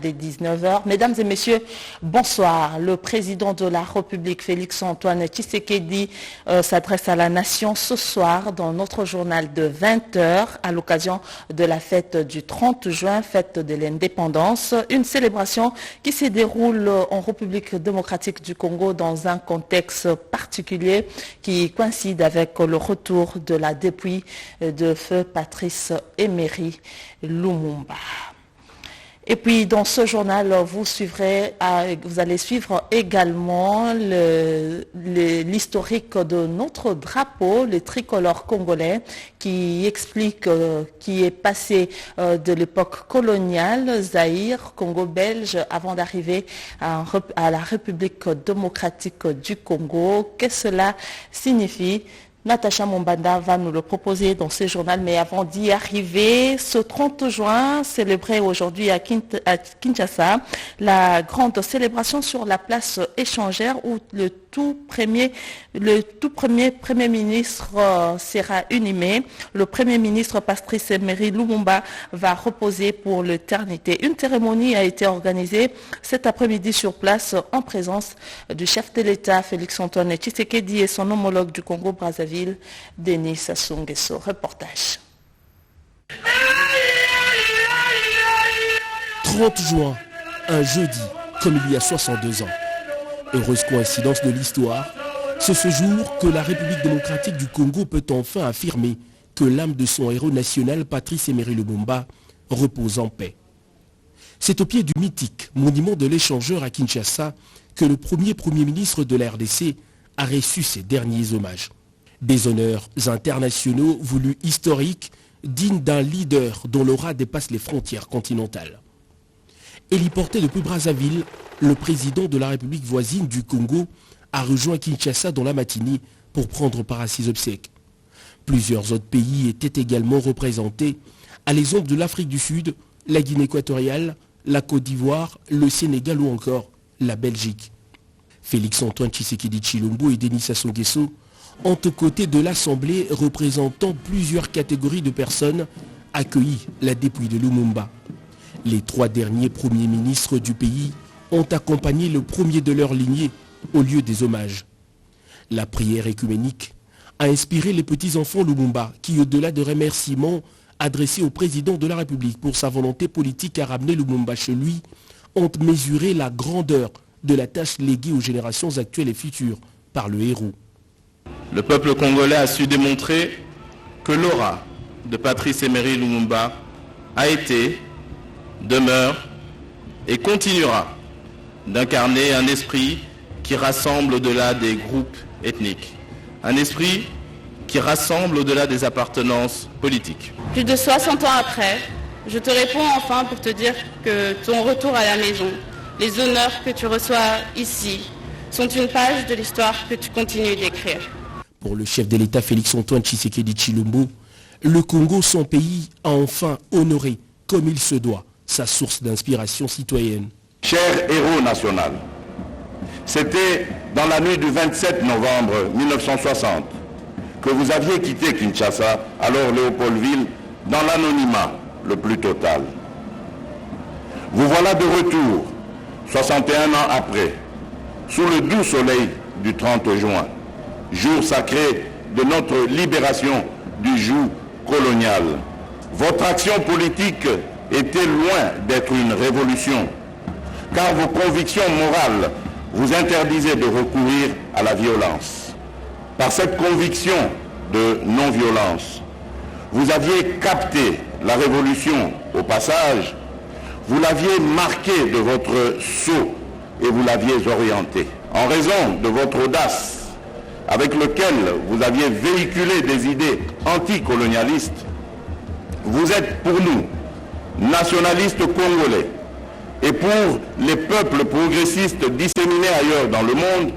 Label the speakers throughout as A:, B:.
A: Des 19h. Mesdames et messieurs, bonsoir. Le président de la République, Félix-Antoine Tshisekedi, s'adresse à la nation ce soir dans notre journal de 20h à l'occasion de la fête du 30 juin, fête de l'indépendance. Une célébration qui se déroule en République démocratique du Congo dans un contexte particulier qui coïncide avec le retour de la dépouille de feu Patrice Emery Lumumba. Et puis dans ce journal, vous allez suivre également l'historique de notre drapeau, le tricolore congolais, qui explique qui est passé de l'époque coloniale, Zaïre, Congo belge, avant d'arriver à la République démocratique du Congo. Qu'est-ce que cela signifie ? Natacha Mombanda va nous le proposer dans ce journal, mais avant d'y arriver, ce 30 juin, célébré aujourd'hui à Kinshasa, la grande célébration sur la place échangère où le tout premier Premier ministre sera inhumé. Le Premier ministre Patrice Emery Lumumba va reposer pour l'éternité. Une cérémonie a été organisée cet après-midi sur place en présence du chef de l'État Félix-Antoine Tshisekedi et son homologue du Congo-Brazzaville, Denis Sassou Nguesso. Reportage.
B: 30 juin, un jeudi, comme il y a 62 ans. Heureuse coïncidence de l'histoire, c'est ce jour que la République démocratique du Congo peut enfin affirmer que l'âme de son héros national, Patrice Emery Lumumba, repose en paix. C'est au pied du mythique monument de l'échangeur à Kinshasa que le Premier ministre de la RDC a reçu ses derniers hommages. Des honneurs internationaux voulus historiques, dignes d'un leader dont l'aura dépasse les frontières continentales. Héliporté depuis Brazzaville, le président de la République voisine du Congo a rejoint Kinshasa dans la matinée pour prendre part à ses obsèques. Plusieurs autres pays étaient également représentés, à l'exemple de l'Afrique du Sud, la Guinée équatoriale, la Côte d'Ivoire, le Sénégal ou encore la Belgique. Félix-Antoine Tshisekedi Tshilombo et Denis Sassou Nguesso ont aux côtés de l'Assemblée représentant plusieurs catégories de personnes accueilli la dépouille de Lumumba. Les 3 derniers premiers ministres du pays ont accompagné le premier de leur lignée au lieu des hommages. La prière écuménique a inspiré les petits-enfants Lumumba qui, au-delà de remerciements adressés au président de la République pour sa volonté politique à ramener Lumumba chez lui, ont mesuré la grandeur de la tâche léguée aux générations actuelles et futures par le héros.
C: Le peuple congolais a su démontrer que l'aura de Patrice Emery Lumumba a été, demeure et continuera d'incarner un esprit qui rassemble au-delà des groupes ethniques, un esprit qui rassemble au-delà des appartenances politiques.
D: Plus de 60 ans après, je te réponds enfin pour te dire que ton retour à la maison, les honneurs que tu reçois ici, sont une page de l'histoire que tu continues d'écrire.
B: Pour le chef de l'État Félix-Antoine Tshisekedi Tshilombo, le Congo, son pays, a enfin honoré, comme il se doit, sa source d'inspiration citoyenne.
E: Cher héros national, c'était dans la nuit du 27 novembre 1960 que vous aviez quitté Kinshasa, alors Léopoldville, dans l'anonymat le plus total. Vous voilà de retour, 61 ans après, sous le doux soleil du 30 juin, jour sacré de notre libération du joug colonial. Votre action politique était loin d'être une révolution, car vos convictions morales vous interdisaient de recourir à la violence. Par cette conviction de non-violence, vous aviez capté la révolution au passage, vous l'aviez marquée de votre sceau et vous l'aviez orientée. En raison de votre audace, avec lequel vous aviez véhiculé des idées anticolonialistes, vous êtes pour nous, nationalistes congolais, et pour les peuples progressistes disséminés ailleurs dans le monde,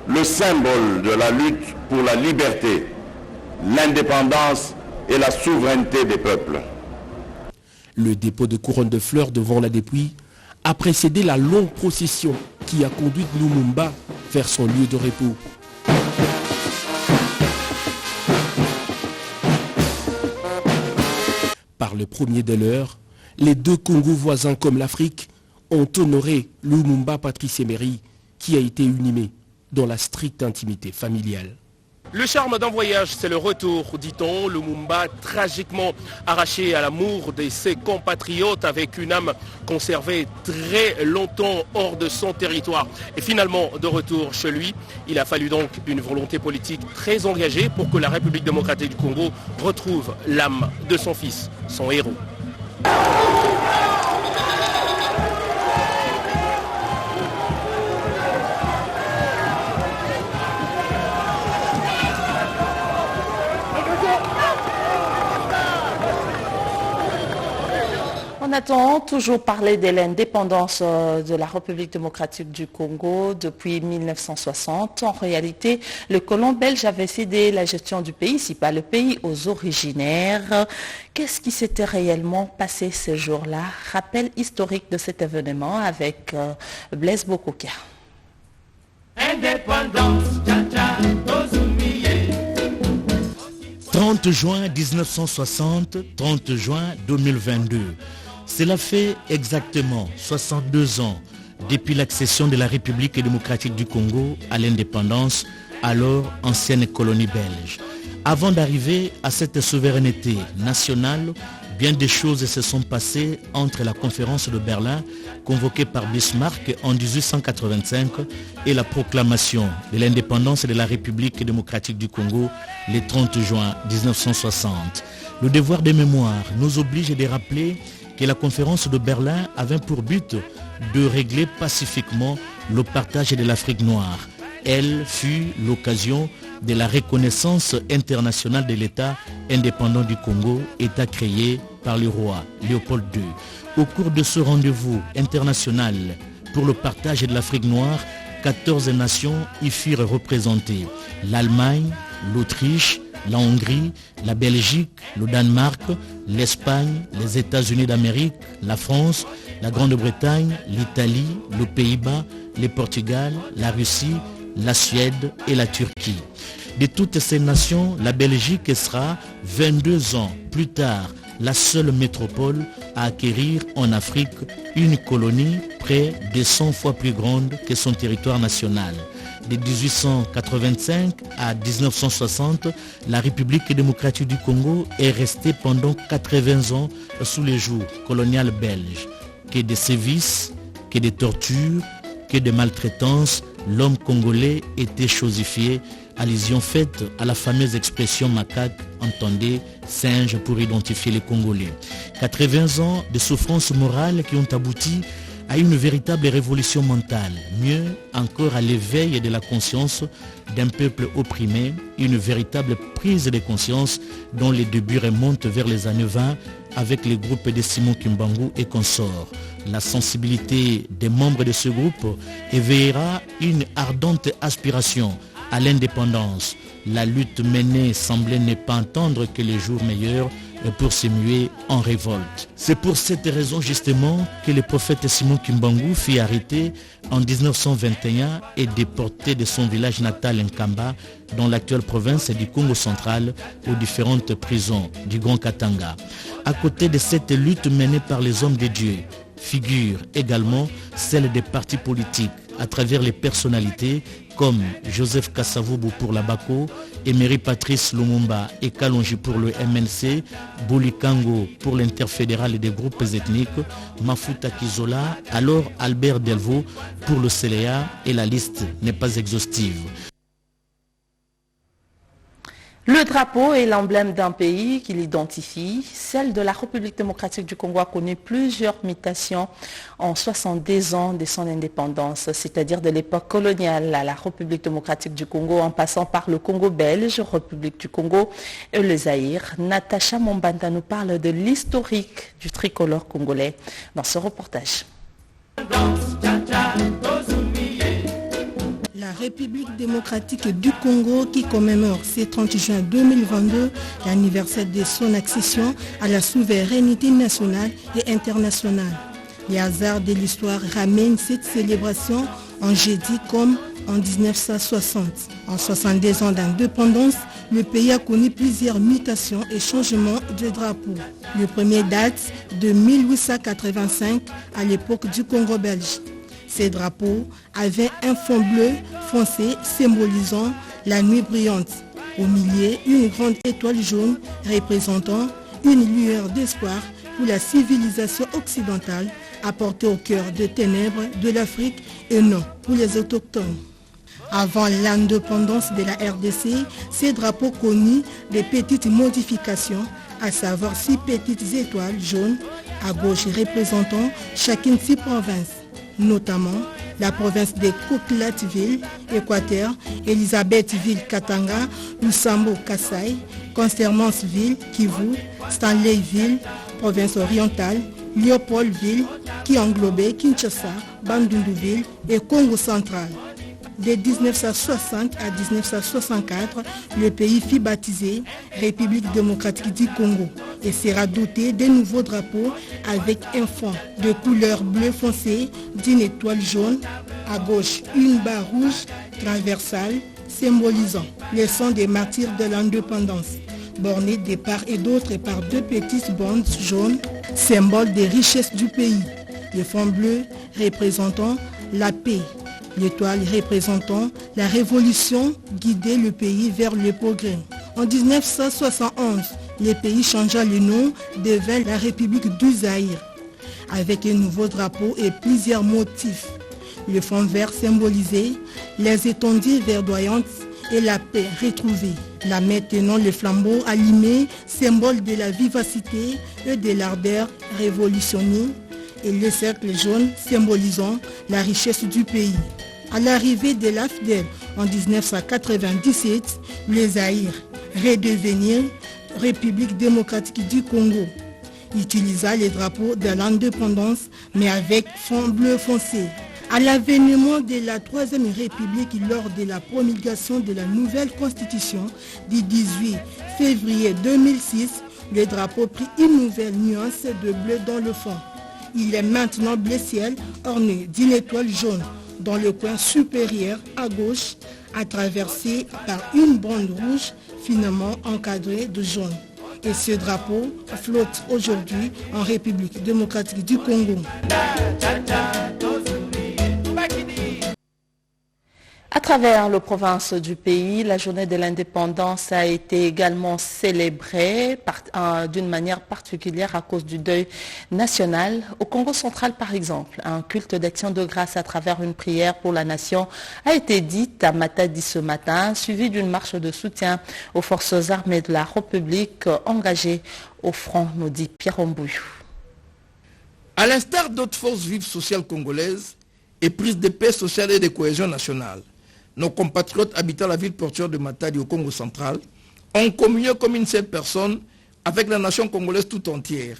E: le symbole de la lutte pour la liberté, l'indépendance et la souveraineté des peuples.
B: Le dépôt de couronne de fleurs devant la dépouille a précédé la longue procession qui a conduit Lumumba vers son lieu de repos. Par le premier de l'heure, les deux Congos voisins comme l'Afrique ont honoré Lumumba Patrice Emery, qui a été inhumé dans la stricte intimité familiale. Le charme d'un voyage, c'est le retour, dit-on. Lumumba, tragiquement arraché à l'amour de ses compatriotes avec une âme conservée très longtemps hors de son territoire. Et finalement, de retour chez lui, il a fallu donc une volonté politique très engagée pour que la République démocratique du Congo retrouve l'âme de son fils, son héros.
A: On attend toujours parler de l'indépendance de la République démocratique du Congo depuis 1960. En réalité, le colon belge avait cédé la gestion du pays, si pas le pays, aux originaires. Qu'est-ce qui s'était réellement passé ce jour-là? Rappel historique de cet événement avec Blaise Bokokia.
F: Indépendance, tcha-tcha, 30 juin 1960, 30 juin 2022. Cela fait exactement 62 ans depuis l'accession de la République démocratique du Congo à l'indépendance, alors ancienne colonie belge. Avant d'arriver à cette souveraineté nationale, bien des choses se sont passées entre la conférence de Berlin convoquée par Bismarck en 1885 et la proclamation de l'indépendance de la République démocratique du Congo le 30 juin 1960. Le devoir de mémoire nous oblige de rappeler que la conférence de Berlin avait pour but de régler pacifiquement le partage de l'Afrique noire. Elle fut l'occasion de la reconnaissance internationale de l'État indépendant du Congo, État créé par le roi Léopold II. Au cours de ce rendez-vous international pour le partage de l'Afrique noire, 14 nations y furent représentées. L'Allemagne, l'Autriche, la Hongrie, la Belgique, le Danemark, l'Espagne, les États-Unis d'Amérique, la France, la Grande-Bretagne, l'Italie, le Pays-Bas, le Portugal, la Russie, la Suède et la Turquie. De toutes ces nations, la Belgique sera 22 ans plus tard la seule métropole à acquérir en Afrique une colonie près de 100 fois plus grande que son territoire national. De 1885 à 1960, la République démocratique du Congo est restée pendant 80 ans sous le joug colonial belge. Que de sévices, que de tortures, que de maltraitances, l'homme congolais était chosifié, allusion faite à la fameuse expression macaque, entendez, singe pour identifier les Congolais. 80 ans de souffrances morales qui ont abouti à une véritable révolution mentale, mieux encore à l'éveil de la conscience d'un peuple opprimé, une véritable prise de conscience dont les débuts remontent vers les années 20 avec le groupe de Simon Kimbangu et consorts. La sensibilité des membres de ce groupe éveillera une ardente aspiration à l'indépendance. La lutte menée semblait ne pas entendre que les jours meilleurs pour se muer en révolte. C'est pour cette raison justement que le prophète Simon Kimbangu fut arrêté en 1921 et déporté de son village natal Nkamba dans l'actuelle province du Congo central aux différentes prisons du Grand Katanga. À côté de cette lutte menée par les hommes de Dieu, figure également celle des partis politiques à travers les personnalités comme Joseph Kasavubu pour la BACO, Emery Patrice Lumumba et Kalonji pour le MNC, Boulikango pour l'interfédéral des groupes ethniques, Mafuta Kizola, alors Albert Delvaux pour le CELEA et la liste n'est pas exhaustive.
A: Le drapeau est l'emblème d'un pays qui l'identifie. Celle de la République démocratique du Congo a connu plusieurs mutations en 70 ans de son indépendance, c'est-à-dire de l'époque coloniale à la République démocratique du Congo en passant par le Congo belge, République du Congo et le Zaïre. Natacha Mombanda nous parle de l'historique du tricolore congolais dans ce reportage.
G: La République démocratique du Congo qui commémore ce 30 juin 2022 l'anniversaire de son accession à la souveraineté nationale et internationale. Les hasards de l'histoire ramènent cette célébration en jeudi comme en 1960. En 70 ans d'indépendance, le pays a connu plusieurs mutations et changements de drapeau. Le premier date de 1885 à l'époque du Congo belge. Ces drapeaux avaient un fond bleu foncé symbolisant la nuit brillante. Au milieu, une grande étoile jaune représentant une lueur d'espoir pour la civilisation occidentale apportée au cœur des ténèbres de l'Afrique et non pour les autochtones. Avant l'indépendance de la RDC, ces drapeaux connurent des petites modifications, à savoir 6 petites étoiles jaunes à gauche représentant chacune 6 provinces, notamment la province de Coquelatville, Équateur, Elisabethville, Katanga, Lusambo, Kasaï, Constermanceville, Kivu, Stanleyville, province orientale, Léopoldville, qui englobait Kinshasa, Bandundouville et Congo central. De 1960 à 1964, le pays fut baptisé République démocratique du Congo et sera doté de nouveaux drapeaux avec un fond de couleur bleu foncé d'une étoile jaune, à gauche une barre rouge transversale symbolisant les sons des martyrs de l'indépendance, bornés de part et d'autre par 2 petites bandes jaunes, symbole des richesses du pays. Le fond bleu représentant la paix. L'étoile représentant la révolution guidait le pays vers le progrès. En 1971, le pays changea le nom, devint la République du Zaïre, avec un nouveau drapeau et plusieurs motifs. Le fond vert symbolisait les étendues verdoyantes et la paix retrouvée. La main tenant le flambeau allumé, symbole de la vivacité et de l'ardeur révolutionnaire, et le cercle jaune symbolisant la richesse du pays. À l'arrivée de l'AFDEL en 1997, le Zaïre redevenait République démocratique du Congo. Utilisa les drapeaux de l'indépendance mais avec fond bleu foncé. À l'avènement de la Troisième République lors de la promulgation de la nouvelle constitution du 18 février 2006, le drapeau prit une nouvelle nuance de bleu dans le fond. Il est maintenant bleu ciel orné d'une étoile jaune dans le coin supérieur à gauche, traversé par une bande rouge finement encadrée de jaune. Et ce drapeau flotte aujourd'hui en République démocratique du Congo.
A: À travers les provinces du pays, la journée de l'indépendance a été également célébrée d'une manière particulière à cause du deuil national. Au Congo central, par exemple, un culte d'action de grâce à travers une prière pour la nation a été dite à Matadi ce matin, suivi d'une marche de soutien aux forces armées de la République engagées au front, nous dit Pierre Ombouillou.
H: À l'instar d'autres forces vives sociales congolaises et prises de paix sociale et de cohésion nationale, nos compatriotes habitant la ville portuaire de Matadi au Congo central ont communié comme une seule personne avec la nation congolaise tout entière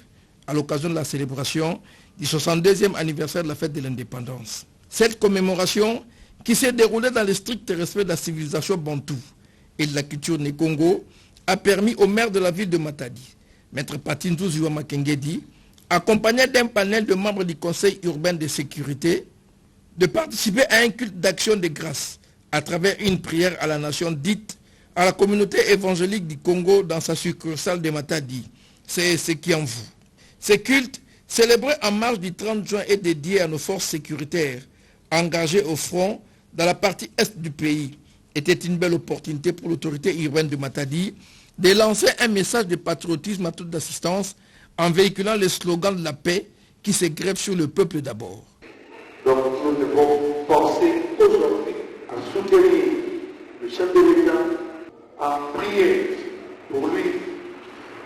H: à l'occasion de la célébration du 62e anniversaire de la fête de l'indépendance. Cette commémoration, qui s'est déroulée dans le strict respect de la civilisation bantoue et de la culture né-Congo, a permis au maire de la ville de Matadi, Maître Patintou Ziwama Kengedi, accompagné d'un panel de membres du Conseil urbain de sécurité, de participer à un culte d'action de grâce à travers une prière à la nation dite à la communauté évangélique du Congo dans sa succursale de Matadi. C'est ce qui en vous. Ce culte, célébré en marge du 30 juin, est dédié à nos forces sécuritaires engagées au front dans la partie est du pays. Était une belle opportunité pour l'autorité urbaine de Matadi de lancer un message de patriotisme à toute assistance en véhiculant le slogan de la paix qui se greffe sur le peuple d'abord.
I: Donc nous devons penser aujourd'hui à soutenir le chef de l'État, à prier pour lui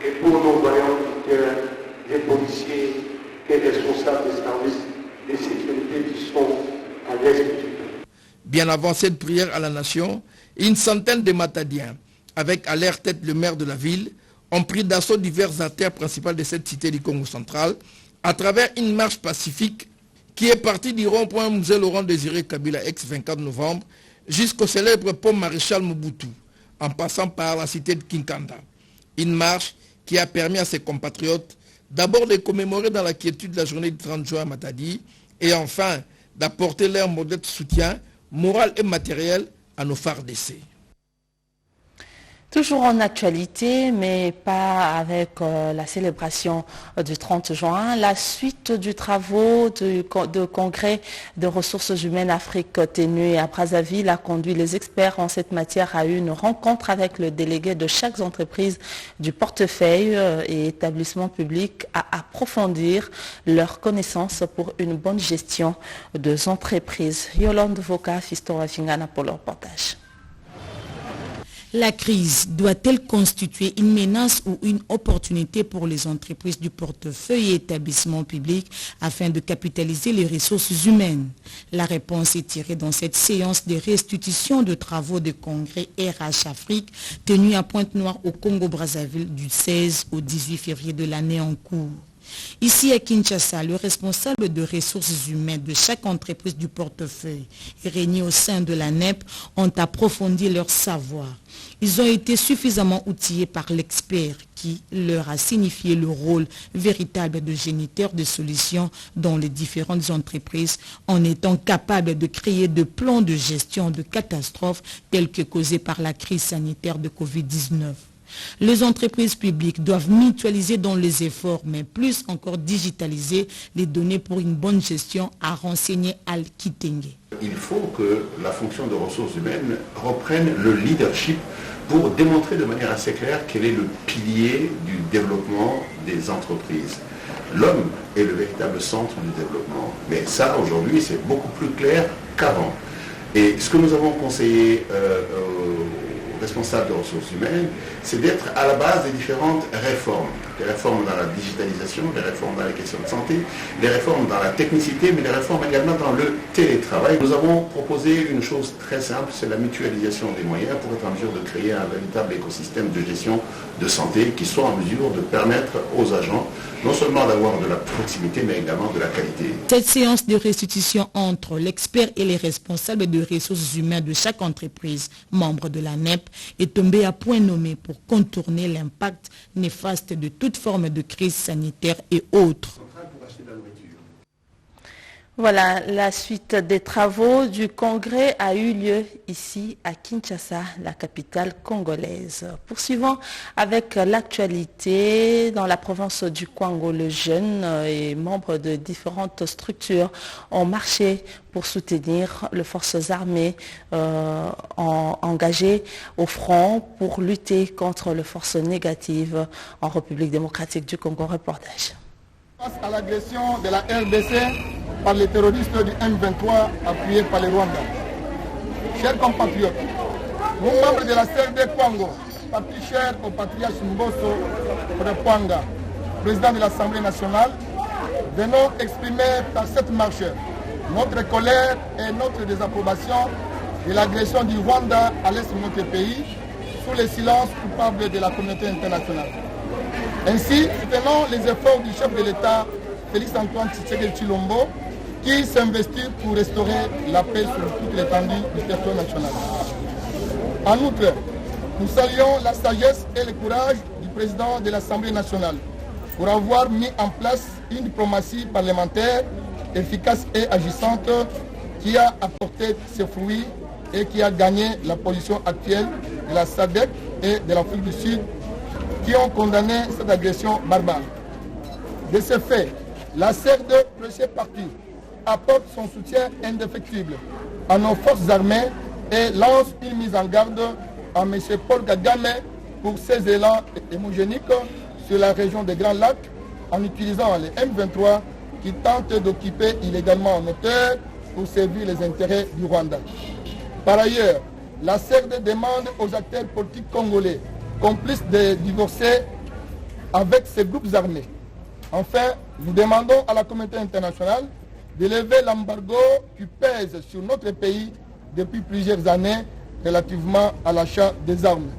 I: et pour nos voyants du terrain, les policiers et les responsables des services de sécurité qui sont à l'est du pays.
H: Bien avant cette prière à la nation, une centaine de Matadiens, avec à leur tête le maire de la ville, ont pris d'assaut diverses artères principales de cette cité du Congo central à travers une marche pacifique qui est partie du rond-point Musée Laurent Désiré Kabila ex-24 novembre jusqu'au célèbre pont Maréchal Mobutu, en passant par la cité de Kinkanda. Une marche qui a permis à ses compatriotes d'abord de commémorer dans la quiétude la journée du 30 juin à Matadi et enfin d'apporter leur modeste soutien moral et matériel à nos phares d'essai.
A: Toujours en actualité, mais pas avec la célébration du 30 juin. La suite du travaux de congrès de ressources humaines Afrique tenu à Brazzaville a conduit les experts en cette matière à une rencontre avec le délégué de chaque entreprise du portefeuille et établissement public à approfondir leurs connaissances pour une bonne gestion des entreprises. Yolande Voka, Fiston Afingana pour le reportage.
J: La crise doit-elle constituer une menace ou une opportunité pour les entreprises du portefeuille et établissements publics afin de capitaliser les ressources humaines? La réponse est tirée dans cette séance de restitution de travaux de congrès RH Afrique tenue à Pointe-Noire au Congo-Brazzaville du 16 au 18 février de l'année en cours. Ici à Kinshasa, le responsable de ressources humaines de chaque entreprise du portefeuille et réunis au sein de la NEP ont approfondi leur savoir. Ils ont été suffisamment outillés par l'expert qui leur a signifié le rôle véritable de géniteur de solutions dans les différentes entreprises en étant capables de créer de plans de gestion de catastrophes tels que causés par la crise sanitaire de Covid-19. Les entreprises publiques doivent mutualiser dans les efforts, mais plus encore digitaliser les données pour une bonne gestion, a renseigné Al Kitenge.
K: Il faut que la fonction de ressources humaines reprenne le leadership pour démontrer de manière assez claire quel est le pilier du développement des entreprises. L'homme est le véritable centre du développement, mais ça aujourd'hui c'est beaucoup plus clair qu'avant. Et ce que nous avons conseillé aux responsables de ressources humaines, c'est d'être à la base des différentes réformes. Les réformes dans la digitalisation, les réformes dans les questions de santé, les réformes dans la technicité, mais les réformes également dans le télétravail. Nous avons proposé une chose très simple, c'est la mutualisation des moyens pour être en mesure de créer un véritable écosystème de gestion de santé qui soit en mesure de permettre aux agents non seulement d'avoir de la proximité, mais également de la qualité.
J: Cette séance de restitution entre l'expert et les responsables de ressources humaines de chaque entreprise, membre de la NEP, est tombée à point nommé pour contourner l'impact néfaste de toute forme de crise sanitaire et autres.
A: Voilà, la suite des travaux du congrès a eu lieu ici à Kinshasa, la capitale congolaise. Poursuivons avec l'actualité. Dans la province du Kwango, les jeunes et membres de différentes structures ont marché pour soutenir les forces armées engagées au front pour lutter contre les forces négatives en République démocratique du Congo. Reportage.
L: Face à l'agression de la RDC par les terroristes du M23 appuyés par les Rwandais. Chers compatriotes, nous membres de la CRD Kwango, parti cher au patriarche Mbosso Rwanda, président de l'Assemblée nationale, venons exprimer par cette marche notre colère et notre désapprobation de l'agression du Rwanda à l'est de notre pays, sous le silence coupable de la communauté internationale. Ainsi, soutenons les efforts du chef de l'État, Félix Antoine Tshisekedi Tshilombo, qui s'investit pour restaurer la paix sur toute l'étendue du territoire national. En outre, nous saluons la sagesse et le courage du président de l'Assemblée nationale pour avoir mis en place une diplomatie parlementaire efficace et agissante qui a apporté ses fruits et qui a gagné la position actuelle de la SADC et de l'Afrique du Sud qui ont condamné cette agression barbare. De ce fait, la CRD, précieux parti, apporte son soutien indéfectible à nos forces armées et lance une mise en garde à M. Paul Kagame pour ses élans hémogéniques sur la région des Grands Lacs en utilisant les M23 qui tentent d'occuper illégalement en hauteur pour servir les intérêts du Rwanda. Par ailleurs, la CRD demande aux acteurs politiques congolais complices de divorcer avec ces groupes armés. Enfin, nous demandons à la communauté internationale de lever l'embargo qui pèse sur notre pays depuis plusieurs années relativement à l'achat des armes.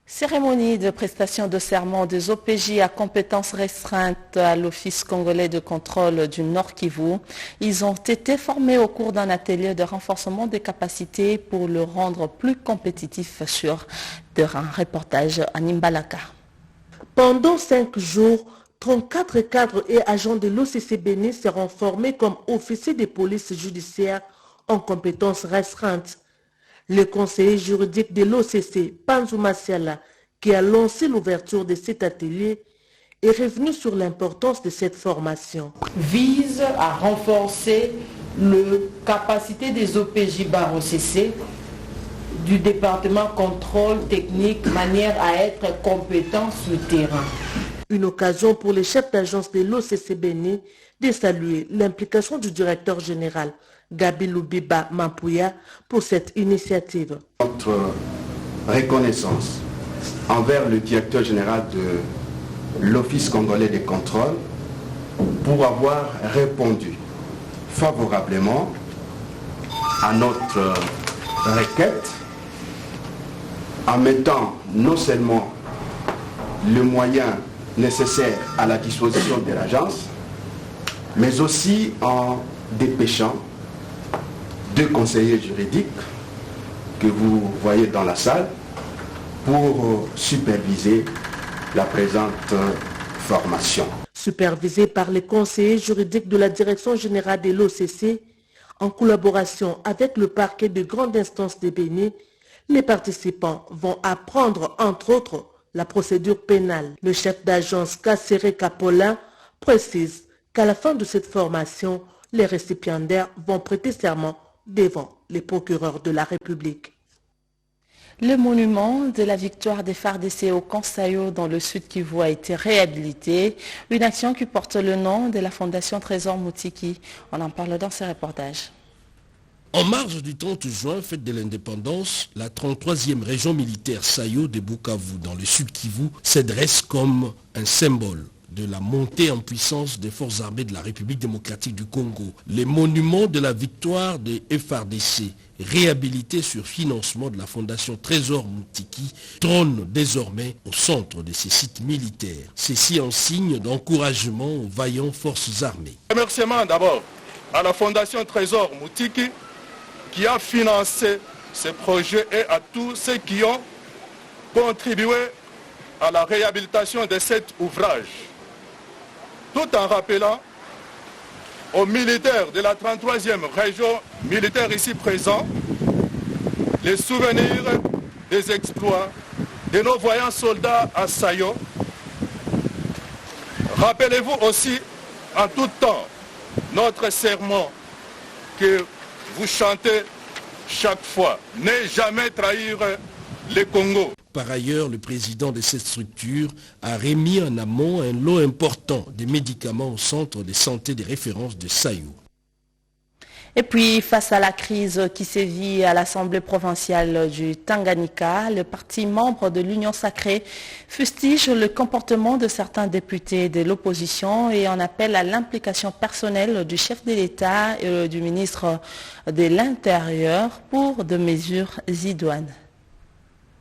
A: Cérémonie de prestation de serment des OPJ à compétences restreintes à l'Office congolais de contrôle du Nord Kivu. Ils ont été formés au cours d'un atelier de renforcement des capacités pour le rendre plus compétitif sur terrain. Reportage à Nimbalaka.
M: Pendant 5 jours, 34 cadres et agents de l'OCC Bénin seront formés comme officiers de police judiciaire en compétences restreintes. Le conseiller juridique de l'OCC, Panzou Masiala, qui a lancé l'ouverture de cet atelier, est revenu sur l'importance de cette formation.
N: Vise à renforcer la capacité des OPJ bar OCC du département contrôle technique, manière à être compétent sur le terrain.
M: Une occasion pour les chefs d'agence de l'OCC Bénin de saluer l'implication du directeur général Gabi Loubiba Mampouya pour cette initiative.
O: Notre reconnaissance envers le directeur général de l'Office congolais des contrôles pour avoir répondu favorablement à notre requête en mettant non seulement le moyen nécessaire à la disposition de l'agence, mais aussi en dépêchant deux conseillers juridiques que vous voyez dans la salle pour superviser la présente formation.
M: Supervisé par les conseillers juridiques de la Direction générale de l'OCC, en collaboration avec le parquet de grande instance de Bénin, les participants vont apprendre, entre autres, la procédure pénale. Le chef d'agence Kassere Kapola précise qu'à la fin de cette formation, les récipiendaires vont prêter serment devant les procureurs de la République.
A: Le monument de la victoire des FARDC au Kansayo dans le sud Kivu a été réhabilité. Une action qui porte le nom de la Fondation Trésor Moutiki. On en parle dans ce reportage.
B: En marge du 30 juin, fête de l'indépendance, la 33e région militaire Sayo de Bukavu dans le sud Kivu se dresse comme un symbole de la montée en puissance des forces armées de la République démocratique du Congo. Les monuments de la victoire des FARDC, réhabilités sur financement de la Fondation Trésor Moutiki, trônent désormais au centre de ces sites militaires. Ceci en signe d'encouragement aux vaillantes forces armées.
P: Remerciement d'abord à la Fondation Trésor Moutiki qui a financé ce projet et à tous ceux qui ont contribué à la réhabilitation de cet ouvrage. Tout en rappelant aux militaires de la 33e région militaire ici présents les souvenirs des exploits de nos voyants soldats à Sayo. Rappelez-vous aussi en tout temps notre serment que vous chantez chaque fois, ne jamais trahir le Congo.
B: Par ailleurs, le président de cette structure a remis en amont un lot important de médicaments au centre de santé de référence de Sayo.
A: Et puis, face à la crise qui sévit à l'Assemblée provinciale du Tanganyika, le parti membre de l'Union sacrée fustige le comportement de certains députés de l'opposition et en appelle à l'implication personnelle du chef de l'État et du ministre de l'Intérieur pour de mesures idoines.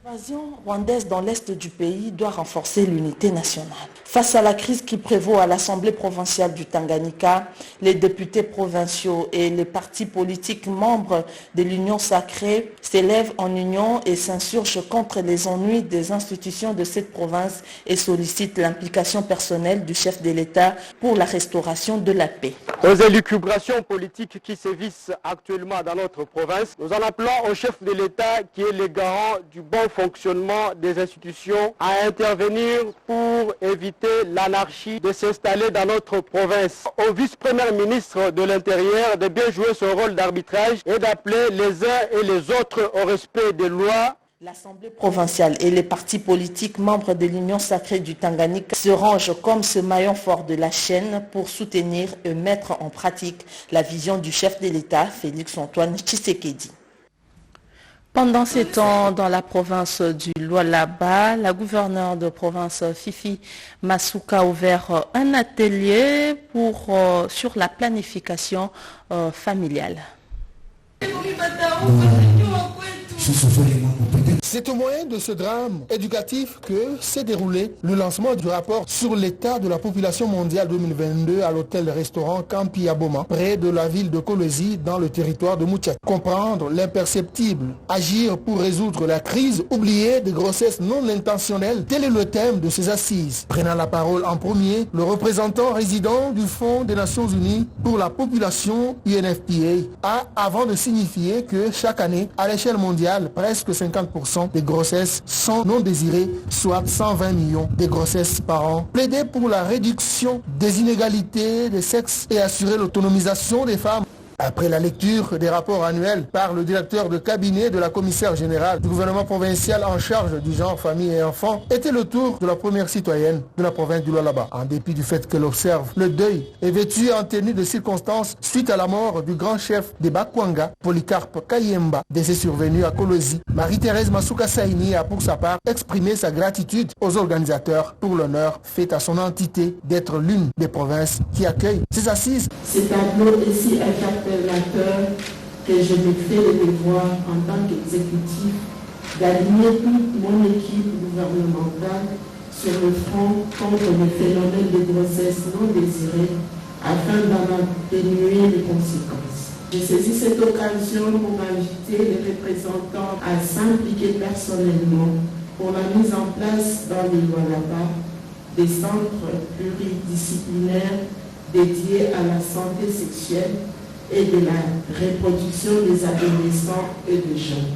A: L'invasion rwandaise dans l'est du pays doit renforcer l'unité nationale. Face à la crise qui prévaut à l'Assemblée provinciale du Tanganyika, les députés provinciaux et les partis politiques membres de l'Union sacrée s'élèvent en union et s'insurgent contre les ennuis des institutions de cette province et sollicitent l'implication personnelle du chef de l'État pour la restauration de la paix.
Q: Aux élucubrations politiques qui sévissent actuellement dans notre province, nous en appelons au chef de l'État qui est le garant du bon fonctionnement des institutions à intervenir pour éviter l'anarchie de s'installer dans notre province. Au vice-premier ministre de l'Intérieur de bien jouer son rôle d'arbitrage et d'appeler les uns et les autres au respect des lois.
A: L'Assemblée provinciale et les partis politiques membres de l'Union sacrée du Tanganyika se rangent comme ce maillon fort de la chaîne pour soutenir et mettre en pratique la vision du chef de l'État, Félix-Antoine Tshisekedi. Pendant ces temps, dans la province du Lualaba, la gouverneure de province Fifi Masuka a ouvert un atelier sur la planification familiale.
L: C'est au moyen de ce drame éducatif que s'est déroulé le lancement du rapport sur l'état de la population mondiale 2022 à l'hôtel-restaurant Campi Aboma, près de la ville de Kolwezi, dans le territoire de Moutiak. Comprendre l'imperceptible, agir pour résoudre la crise oubliée des grossesses non intentionnelles, tel est le thème de ces assises. Prenant la parole en premier, le représentant résident du Fonds des Nations Unies pour la population UNFPA a, avant de signifier que chaque année, à l'échelle mondiale, presque 50% des grossesses sont non désirées, soit 120 millions de grossesses par an, plaidé pour la réduction des inégalités des sexes et assurer l'autonomisation des femmes. Après la lecture des rapports annuels par le directeur de cabinet de la commissaire générale du gouvernement provincial en charge du genre, famille et enfants, était le tour de la première citoyenne de la province du Lualaba. En dépit du fait qu'elle observe le deuil et vêtue en tenue de circonstances suite à la mort du grand chef des Bakwanga, Polycarpe Kayemba, décès survenu à Kolwezi, Marie-Thérèse Masuka Saini a pour sa part exprimé sa gratitude aux organisateurs pour l'honneur fait à son entité d'être l'une des provinces qui accueillent ces assises.
R: Ce tableau est si que je me fais le devoir en tant qu'exécutif d'aligner toute mon équipe gouvernementale sur le front contre le phénomène de grossesse non désirée afin d'en atténuer les conséquences. Je saisis cette occasion pour inviter les représentants à s'impliquer personnellement pour la mise en place dans les Lualaba des centres pluridisciplinaires dédiés à la santé sexuelle et de la reproduction des adolescents et des jeunes.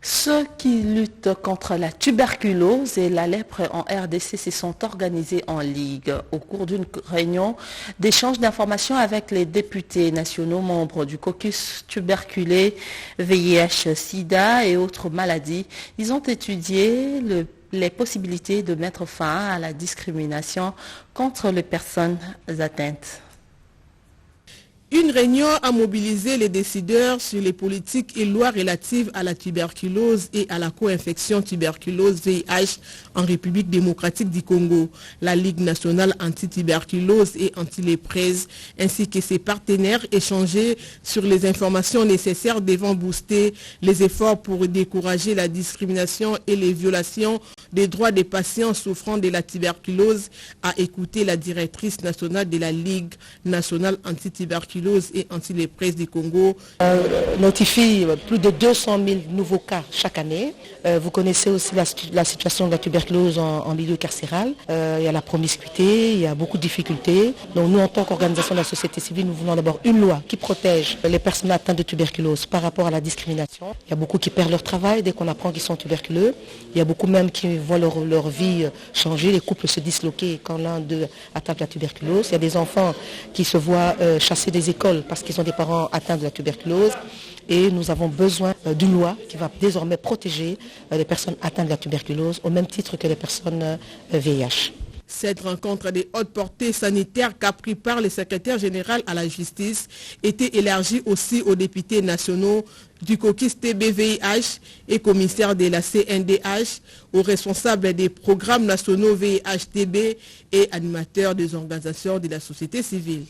A: Ceux qui luttent contre la tuberculose et la lèpre en RDC se sont organisés en ligue au cours d'une réunion d'échange d'informations avec les députés nationaux membres du caucus tuberculé, VIH, SIDA et autres maladies. Ils ont étudié les possibilités de mettre fin à la discrimination contre les personnes atteintes.
S: Une réunion a mobilisé les décideurs sur les politiques et lois relatives à la tuberculose et à la co-infection tuberculose VIH en République démocratique du Congo. La Ligue nationale anti-tuberculose et anti-léprose ainsi que ses partenaires échangé sur les informations nécessaires devant booster les efforts pour décourager la discrimination et les violations des droits des patients souffrant de la tuberculose, a écouté la directrice nationale de la Ligue nationale anti-tuberculose et anti-léprose du Congo.
T: Notifie plus de 200 000 nouveaux cas chaque année. Vous connaissez aussi la situation de la tuberculose en milieu carcéral. Il y a la promiscuité, il y a beaucoup de difficultés. Donc nous, en tant qu'organisation de la société civile, nous voulons d'abord une loi qui protège les personnes atteintes de tuberculose par rapport à la discrimination. Il y a beaucoup qui perdent leur travail dès qu'on apprend qu'ils sont tuberculeux. Il y a beaucoup même qui voient leur vie changer, les couples se disloquer quand l'un d'eux atteint la tuberculose. Il y a des enfants qui se voient chasser des écoles parce qu'ils ont des parents atteints de la tuberculose. Et nous avons besoin d'une loi qui va désormais protéger les personnes atteintes de la tuberculose au même titre que les personnes VIH.
S: Cette rencontre des hautes portées sanitaires qu'a pris par le secrétaire général à la justice était élargie aussi aux députés nationaux du caucus TB-VIH et commissaires de la CNDH, aux responsables des programmes nationaux VIH-TB et animateurs des organisations de la société civile.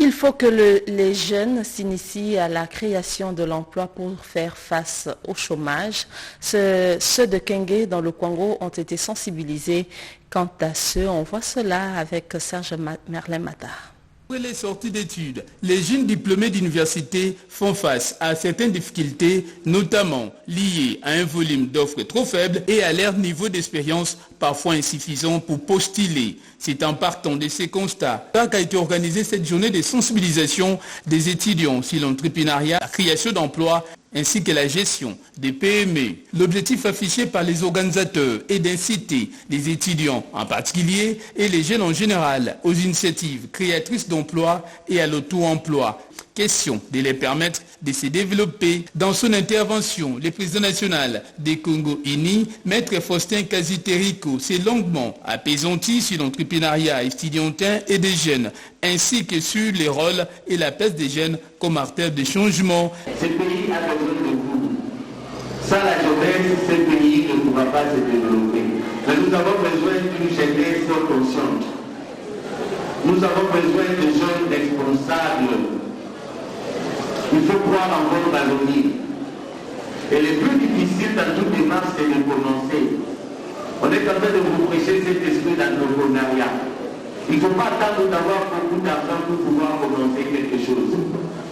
A: Il faut que les jeunes s'initient à la création de l'emploi pour faire face au chômage. Ceux de Kenge dans le Congo ont été sensibilisés. Quant à ceux, on voit cela avec Serge Merlin Matar.
U: Après les sorties d'études, les jeunes diplômés d'université font face à certaines difficultés, notamment liées à un volume d'offres trop faible et à leur niveau d'expérience parfois insuffisant pour postuler. C'est en partant de ces constats qu'a été organisée cette journée de sensibilisation des étudiants sur l'entrepreneuriat, la création d'emplois ainsi que la gestion des PME. L'objectif affiché par les organisateurs est d'inciter les étudiants en particulier et les jeunes en général aux initiatives créatrices d'emplois et à l'auto-emploi. Question de les permettre de se développer. Dans son intervention, le président national des Congo Unis, Maître Faustin Kaziteriko, s'est longuement apaisanti sur l'entrepreneuriat estudiantin et des jeunes, ainsi que sur les rôles et la place des jeunes comme acteurs de changement.
V: Ce pays a besoin de vous. Sans la jeunesse, ce pays ne pourra pas se développer. Mais nous avons besoin d'une jeunesse consciente. Nous avons besoin de jeunes responsables. Il faut croire en votre avenir. Et le plus difficile dans toute démarche, c'est de commencer. On est en train de vous prêcher cet esprit d'entrepreneuriat. Il ne faut pas attendre d'avoir beaucoup d'argent pour pouvoir commencer quelque chose.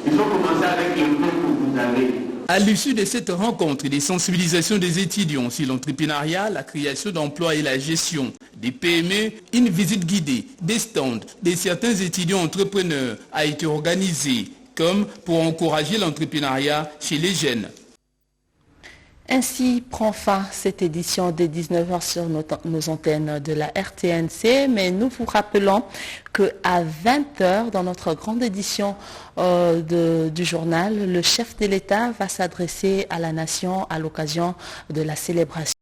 V: Il faut commencer avec le peu que vous avez.
U: À l'issue de cette rencontre et des sensibilisations des étudiants sur l'entrepreneuriat, la création d'emplois et la gestion des PME, une visite guidée des stands de certains étudiants entrepreneurs a été organisée comme pour encourager l'entrepreneuriat chez les jeunes.
A: Ainsi prend fin cette édition de 19h sur nos antennes de la RTNC, mais nous vous rappelons qu'à 20h, dans notre grande édition du journal, le chef de l'État va s'adresser à la nation à l'occasion de la célébration